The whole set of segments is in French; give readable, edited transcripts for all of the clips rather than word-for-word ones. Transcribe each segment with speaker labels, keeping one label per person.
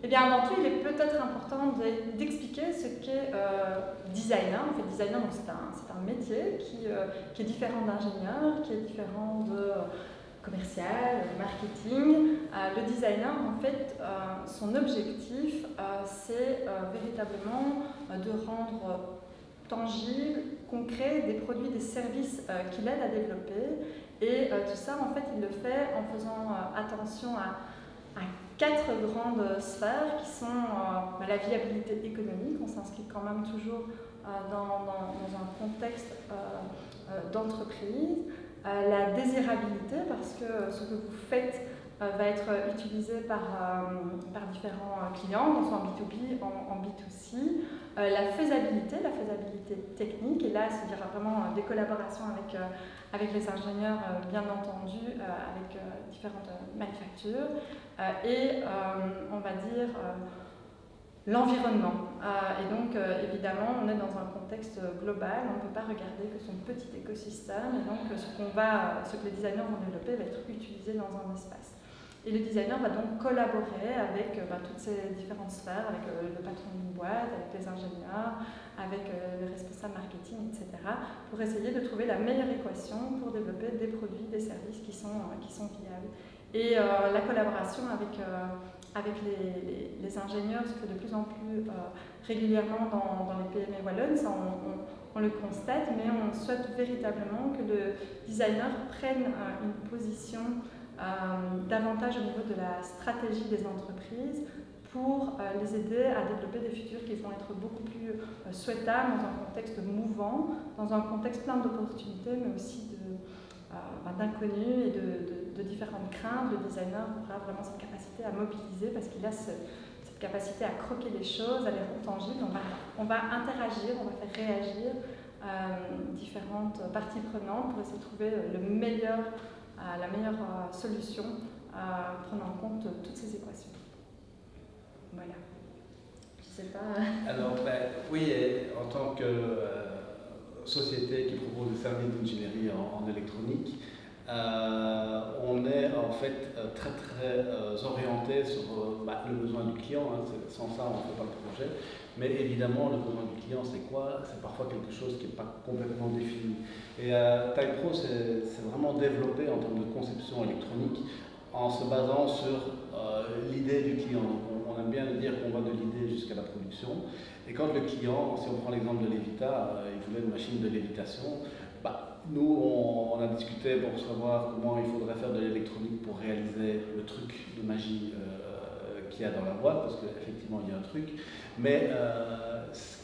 Speaker 1: Eh bien, avant tout, il est peut-être important d'expliquer ce qu'est designer. En fait, designer, c'est un métier qui est différent d'ingénieur, qui est différent de commercial, de marketing. Le designer, en fait, son objectif, c'est véritablement de rendre tangible, concret, des produits, des services qu'il aide à développer. Et tout ça, en fait, il le fait en faisant attention à 4 grandes sphères qui sont la viabilité économique. On s'inscrit quand même toujours dans un contexte d'entreprise. La désirabilité, parce que ce que vous faites va être utilisé par différents clients, soit en B2B, en B2C. La faisabilité technique, et là, il y aura vraiment des collaborations avec les ingénieurs, bien entendu, avec différentes manufactures, et on va dire l'environnement. Et donc, évidemment, on est dans un contexte global, on ne peut pas regarder que son petit écosystème, et donc ce que les designers vont développer va être utilisé dans un espace. Et le designer va donc collaborer avec toutes ces différentes sphères, avec le patron d'une boîte, avec les ingénieurs, avec les responsables marketing, etc., pour essayer de trouver la meilleure équation pour développer des produits, des services qui sont viables. Et la collaboration avec les ingénieurs se fait de plus en plus régulièrement dans les PME wallonnes, ça on le constate, mais on souhaite véritablement que le designer prenne une position davantage au niveau de la stratégie des entreprises pour les aider à développer des futurs qui vont être beaucoup plus souhaitables dans un contexte mouvant, dans un contexte plein d'opportunités, mais aussi d'inconnus et de différentes craintes. Le designer aura vraiment cette capacité à mobiliser parce qu'il a cette capacité à croquer les choses, à les rendre tangibles. On va interagir, on va faire réagir différentes parties prenantes pour essayer de trouver la meilleure solution prenant en compte toutes ces équations. Voilà. Je sais pas.
Speaker 2: Alors, oui, en tant que société qui propose des services d'ingénierie en électronique, on est en fait très orienté sur le besoin du client. Sans ça, on ne fait pas le projet. Mais évidemment, le besoin du client, c'est quoi? C'est parfois quelque chose qui n'est pas complètement défini. Et TypePro, c'est vraiment développé en termes de conception électronique en se basant sur l'idée du client. On aime bien dire qu'on va de l'idée jusqu'à la production. Et quand le client, si on prend l'exemple de Levita, il voulait une machine de lévitation, nous, on a discuté pour savoir comment il faudrait faire de l'électronique pour réaliser le truc de magie qu'il y a dans la boîte, parce qu'effectivement, il y a un truc. Mais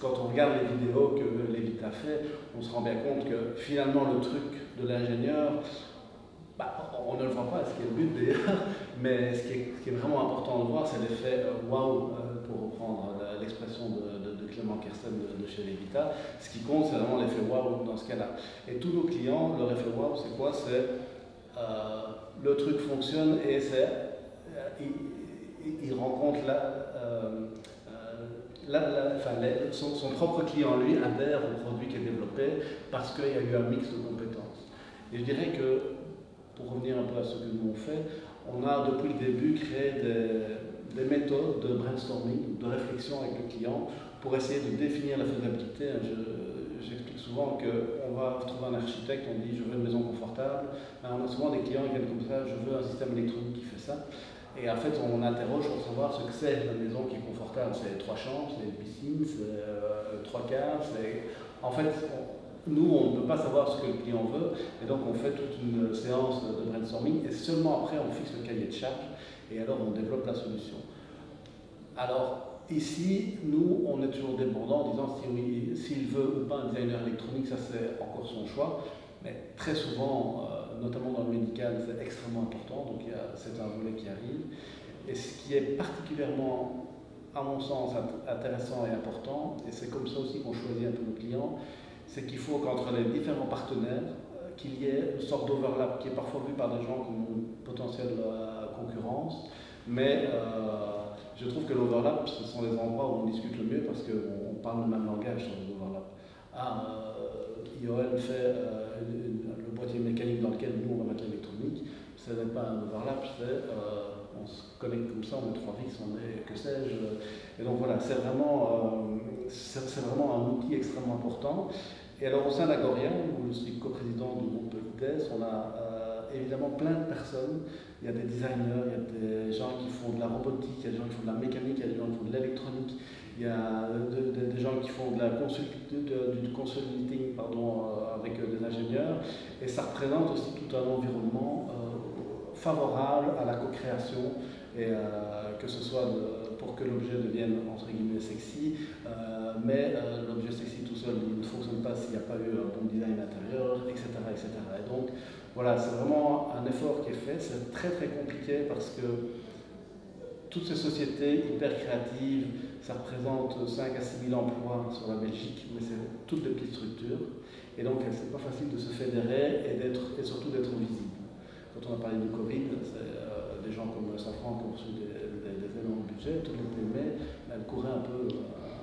Speaker 2: quand on regarde les vidéos que Levita fait, on se rend bien compte que finalement, le truc de l'ingénieur, on ne le voit pas, ce qui est le but d'ailleurs, mais ce qui est vraiment important de voir, c'est l'effet wow, pour reprendre l'expression de Clément Kersten de chez Levita. Ce qui compte, c'est vraiment l'effet wow dans ce cas-là. Et tous nos clients, leur effet wow, c'est quoi? C'est le truc fonctionne et il rencontre son propre client, lui, adhère au produit qui est développé parce qu'il y a eu un mix de compétences. Et je dirais que, pour revenir un peu à ce que nous on fait, on a depuis le début créé des méthodes de brainstorming, de réflexion avec le client pour essayer de définir la faisabilité. J'explique souvent qu'on va trouver un architecte, on dit je veux une maison confortable. On a souvent des clients qui viennent comme ça, je veux un système électronique qui fait ça. Et en fait, on interroge pour savoir ce que c'est la maison qui est confortable. C'est 3 chambres, c'est une piscine, c'est 3 caves. En fait, nous, on ne peut pas savoir ce que le client veut, et donc on fait toute une séance de brainstorming, et seulement après on fixe le cahier de charge, et alors on développe la solution. Alors ici, nous, on est toujours dépendant en disant s'il veut ou pas un designer électronique, ça c'est encore son choix, mais très souvent, notamment dans le médical, c'est extrêmement important, donc c'est un volet qui arrive. Et ce qui est particulièrement, à mon sens, intéressant et important, et c'est comme ça aussi qu'on choisit un peu nos clients, c'est qu'il faut qu'entre les différents partenaires, qu'il y ait une sorte d'overlap qui est parfois vu par des gens comme une potentielle concurrence, mais je trouve que l'overlap, ce sont les endroits où on discute le mieux parce qu'on parle le même langage sur les overlaps. IOL fait le boîtier mécanique dans lequel nous on va mettre l'électronique, ce n'est pas un overlap, c'est on se connecte comme ça, on met 3 fixes, on est, que sais-je. Et donc voilà, c'est vraiment un outil extrêmement important. Et alors au sein d'Agoria, où je suis coprésident du groupe ITES, on a évidemment plein de personnes. Il y a des designers, il y a des gens qui font de la robotique, il y a des gens qui font de la mécanique, il y a des gens qui font de l'électronique, il y a des gens qui font du consulting avec des ingénieurs. Et ça représente aussi tout un environnement favorable à la co-création et que ce soit pour que l'objet devienne entre guillemets sexy, mais l'objet sexy tout seul il ne fonctionne pas s'il n'y a pas eu un bon design intérieur, etc. etc. Et donc voilà, c'est vraiment un effort qui est fait, c'est très très compliqué parce que toutes ces sociétés hyper créatives, ça représente 5 à 6 000 emplois sur la Belgique, mais c'est toutes des petites structures, et donc c'est pas facile de se fédérer et surtout d'être visible. Quand on a parlé du Covid, c'est des gens comme Safran qui ont reçu des énormes budgets, toutes les PME, elles couraient un peu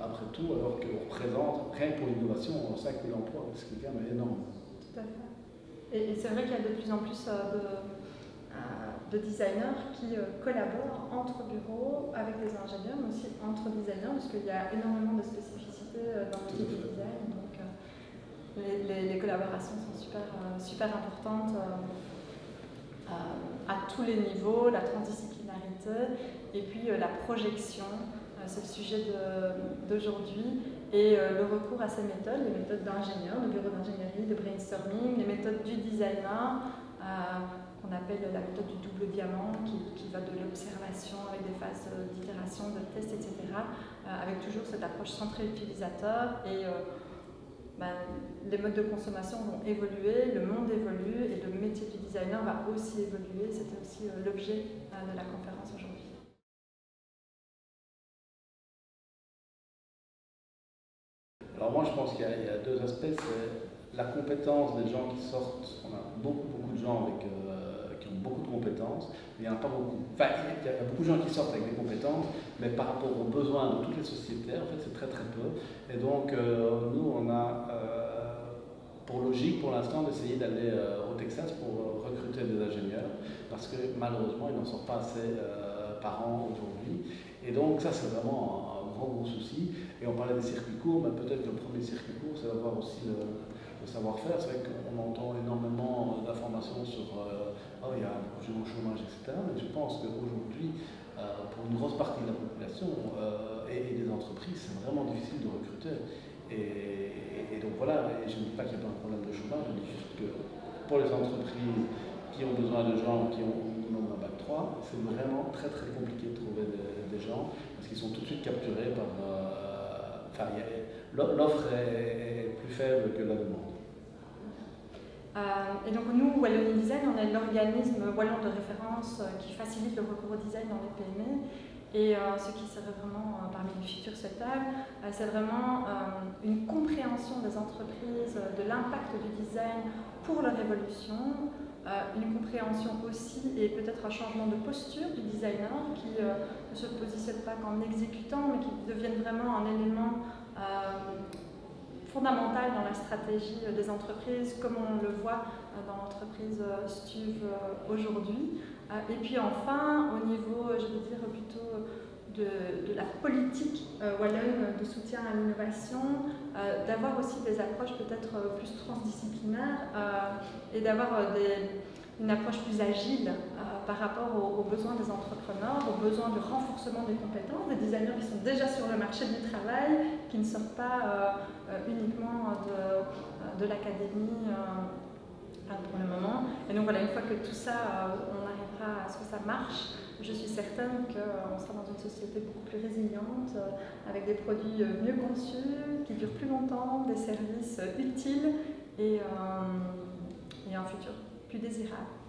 Speaker 2: après tout, alors qu'on représente, rien que pour l'innovation, 5 000 emplois, ce qui est quand même énorme.
Speaker 1: Tout à fait. Et c'est vrai qu'il y a de plus en plus de designers qui collaborent entre bureaux avec des ingénieurs, mais aussi entre designers, parce qu'il y a énormément de spécificités dans le métier du design. Donc les collaborations sont super importantes à tous les niveaux, la transdisciplinarité et puis la projection, c'est le sujet d'aujourd'hui, et le recours à ces méthodes, les méthodes d'ingénieur, de bureau d'ingénierie, de brainstorming, les méthodes du designer, qu'on appelle la méthode du double diamant, qui va de l'observation avec des phases d'itération, de test, etc., avec toujours cette approche centrée utilisateur. Et les modes de consommation vont évoluer, le monde évolue et le métier du designer va aussi évoluer. C'était aussi l'objet de la conférence aujourd'hui.
Speaker 2: Alors moi je pense qu'il y a deux aspects, c'est la compétence des gens qui sortent. On a beaucoup de gens qui ont beaucoup de compétences, mais il n'y en a pas beaucoup. Enfin, il y a beaucoup de gens qui sortent avec des compétences, mais par rapport aux besoins de toutes les sociétés, en fait c'est très peu. Et donc nous on a pour logique pour l'instant d'essayer d'aller au Texas pour recruter des ingénieurs, parce que malheureusement il n'en sort pas assez par an aujourd'hui. Et donc ça c'est vraiment un gros souci. Et on parlait des circuits courts, mais peut-être que le premier circuit court, c'est d'avoir aussi le savoir-faire. C'est vrai qu'on entend énormément d'informations sur il y a beaucoup de gens au chômage, etc. Mais je pense qu'aujourd'hui, pour une grosse partie de la population et des entreprises, c'est vraiment difficile de recruter. Et donc voilà, et je ne dis pas qu'il n'y a pas un problème de chômage, je dis juste que pour les entreprises qui ont besoin de gens qui ont au minimum un bac 3, c'est vraiment très compliqué de trouver des gens, parce qu'ils sont tout de suite capturés par... l'offre est plus faible que la demande.
Speaker 1: Et donc nous, Wallonie Design, on est l'organisme wallon de référence qui facilite le recours au design dans les PME. Et ce qui serait vraiment parmi les futurs souhaitables, c'est vraiment une compréhension des entreprises de l'impact du design pour leur évolution, une compréhension aussi et peut-être un changement de posture du designer qui ne se positionne pas qu'en exécutant, mais qui devienne vraiment un élément fondamental dans la stratégie des entreprises, comme on le voit dans l'entreprise Stuve aujourd'hui. Et puis enfin, au niveau, je veux dire, plutôt de la politique wallonne de soutien à l'innovation, d'avoir aussi des approches peut-être plus transdisciplinaires et d'avoir une approche plus agile par rapport aux besoins des entrepreneurs, aux besoins de renforcement des compétences, des designers qui sont déjà sur le marché du travail, qui ne sortent pas uniquement de l'académie pour le moment. Et donc voilà, une fois que tout ça, on arrivera à ce que ça marche, je suis certaine qu'on sera dans une société beaucoup plus résiliente, avec des produits mieux conçus, qui durent plus longtemps, des services utiles et un futur plus désirable.